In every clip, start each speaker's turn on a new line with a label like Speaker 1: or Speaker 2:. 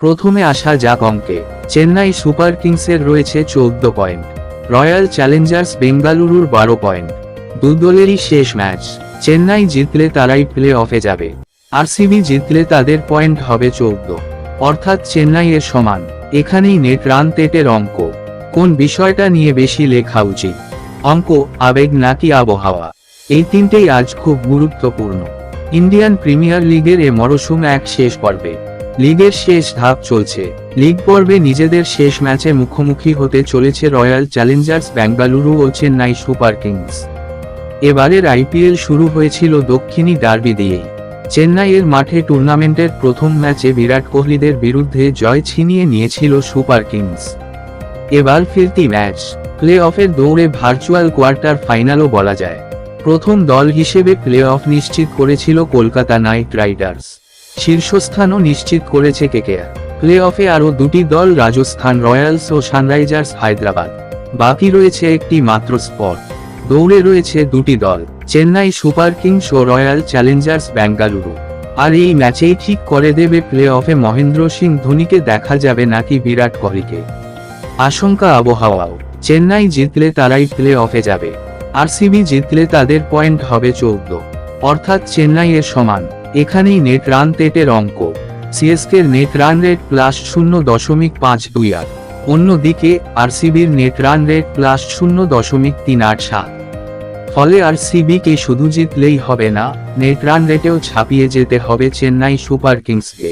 Speaker 1: প্রথমে আসা যাক অঙ্কে। চেন্নাই সুপার কিংসের রয়েছে 14 পয়েন্ট, রয়্যাল চ্যালেঞ্জার্স বেঙ্গালুরুর 12 পয়েন্ট। দু দলেরই শেষ ম্যাচ। চেন্নাই জিতলে তারাই প্লে অফে যাবে, আরসিবি জিতলে তাদের পয়েন্ট হবে 14, অর্থাৎ চেন্নাইয়ের সমান। এখানেই নেট রান তেটের অঙ্ক। কোন বিষয়টা নিয়ে বেশি লেখা উচিত, অঙ্ক, আবেগ নাকি আবহাওয়া? এই তিনটেই আজ খুব গুরুত্বপূর্ণ। ইন্ডিয়ান প্রিমিয়ার লিগের এ মরশুম এক শেষ পর্বে। লিগের শেষ ধাপ চলছে। লিগ পর্বে নিজেদের শেষ ম্যাচে মুখোমুখি হতে চলেছে রয়্যাল চ্যালেঞ্জার্স বেঙ্গালুরু ও চেন্নাই সুপার কিংস। এবারের আইপিএল শুরু হয়েছিল দক্ষিণী ডার্বি দিয়েই। চেন্নাইয়ের মাঠে টুর্নামেন্টের প্রথম ম্যাচে বিরাট কোহলিদের বিরুদ্ধে জয় ছিনিয়ে নিয়েছিল সুপার কিংস। এবার ফিরতি ম্যাচ, প্লে অফের দৌড়ে ভার্চুয়াল কোয়ার্টার ফাইনালও বলা যায়। প্রথম দল হিসেবে প্লে অফ নিশ্চিত করেছিল কলকাতা নাইট রাইডার্স, শীর্ষস্থানও নিশ্চিত করেছে কেকেআর। প্লে অফে আরও দুটি দল, রাজস্থান রয়্যালস ও সানরাইজার্স হায়দ্রাবাদ। বাকি রয়েছে একটি মাত্র স্পট। দৌড়ে রয়েছে দুটি দল, চেন্নাই সুপার কিংস ও রয়্যাল চ্যালেঞ্জার্স বেঙ্গালুরু। আর এই ম্যাচেই ঠিক করে দেবে প্লে অফে মহেন্দ্র সিং ধোনিকে দেখা যাবে নাকি বিরাট কোহলিকে। আশঙ্কা আবহাওয়াও। চেন্নাই জিতলে তারাই প্লে অফে যাবে, আরসিবি জিতলে তাদের পয়েন্ট হবে 14, অর্থাৎ চেন্নাইয়ের সমান। এখানেই নেট রান তেটের অঙ্ক। সিএসকের নেট রান রেট +0.528, অন্যদিকে আরসিবির নেট রান রেট +0.387। ফলে আরসিবিকে শুধু জিতলেই হবে না, নেট রান রেটেও ছাপিয়ে যেতে হবে চেন্নাই সুপার কিংসকে।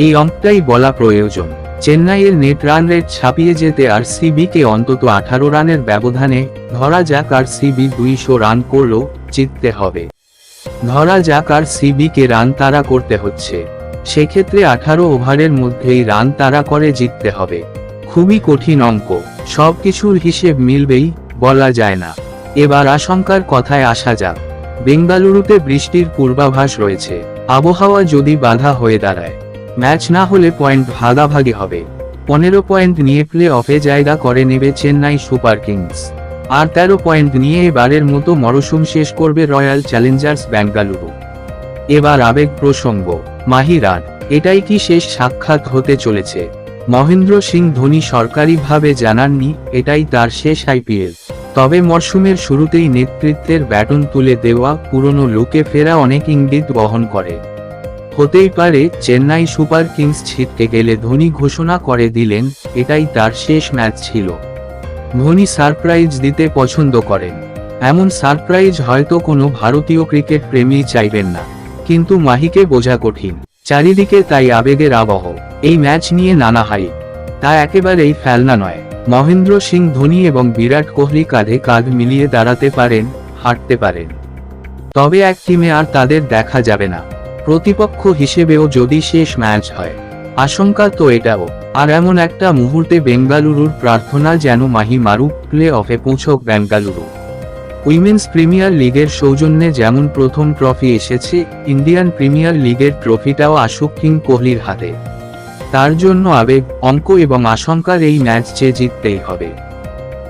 Speaker 1: এই অঙ্কটাই বলা প্রয়োজন। চেন্নাইয়ের নেট রান রেট ছাপিয়ে যেতে আরসিবিকে অন্তত 18 রানের ব্যবধানে, ধরা যাক আরসিবি 200 রান করলেও, জিততে হবে। ধরা যাক আরসিবিকে রান তাড়া করতে হচ্ছে, সেক্ষেত্রে 18 ওভারের মধ্যেই রান তাড়া করে জিততে হবে। খুবই কঠিন অঙ্ক, সবকিছুর হিসেব মিলবেই বলা যায় না। এবার আশঙ্কার কথায় আসা যাক। বেঙ্গালুরুতে বৃষ্টির পূর্বাভাস রয়েছে। আবহাওয়া যদি বাধা হয়ে দাঁড়ায়, ম্যাচ না হলে পয়েন্ট ভাগাভাগি হবে। 15 পয়েন্ট নিয়ে প্লে অফে জায়গা করে নেবে চেন্নাই সুপার কিংস, আর 13 পয়েন্ট নিয়ে এবারের মতো মরশুম শেষ করবে রয়্যাল চ্যালেঞ্জার্স বেঙ্গালুরু। এবার আবেগ প্রসঙ্গ, মাহিরান, এটাই কি শেষ সাক্ষাৎ হতে চলেছে? মহেন্দ্র সিং ধোনি সরকারিভাবে জানাননি এটাই তার শেষ আইপিএল, তবে মরশুমের শুরুতেই নেতৃত্বের ব্যাটন তুলে দেওয়া পুরনো লুকে ফেরা অনেক ইঙ্গিত বহন করে। হতেই পারে চেন্নাই সুপার কিংস ছিটকে গেলে ধোনি ঘোষণা করে দিলেন এটাই তার শেষ ম্যাচ ছিল। ধোনি সারপ্রাইজ দিতে পছন্দ করেন, এমন সারপ্রাইজ হয়তো কোনো ভারতীয় ক্রিকেট প্রেমী চাইবেন না, কিন্তু মাহিকে বোঝা কঠিন। চারিদিকে তাই আবেগের আবহ। এই ম্যাচ নিয়ে নানা হাইপ, তা একেবারেই ফেলনা নয়। মহেন্দ্র সিং ধোনি এবং বিরাট কোহলি কাঁধে কাঁধ মিলিয়ে দাঁড়াতে পারেন, হাঁটতে পারেন, তবে এক টিমে আর তাদের দেখা যাবে না। প্রতিপক্ষ হিসেবেও যদি শেষ ম্যাচ হয়, আশঙ্কা তো এটাও। আর এমন একটা মুহূর্তে বেঙ্গালুরুর প্রার্থনা যেন মাহি মারুক, প্লে অফে পৌঁছক বেঙ্গালুরু। উইমেন্স প্রিমিয়ার লিগের সৌজন্যে যেমন প্রথম ট্রফি এসেছে, ইন্ডিয়ান প্রিমিয়ার লিগের ট্রফিটাও আসুক কিং কোহলির হাতে। তার জন্য আবেগ, অঙ্ক এবং আশঙ্কার এই ম্যাচ জিততেই হবে।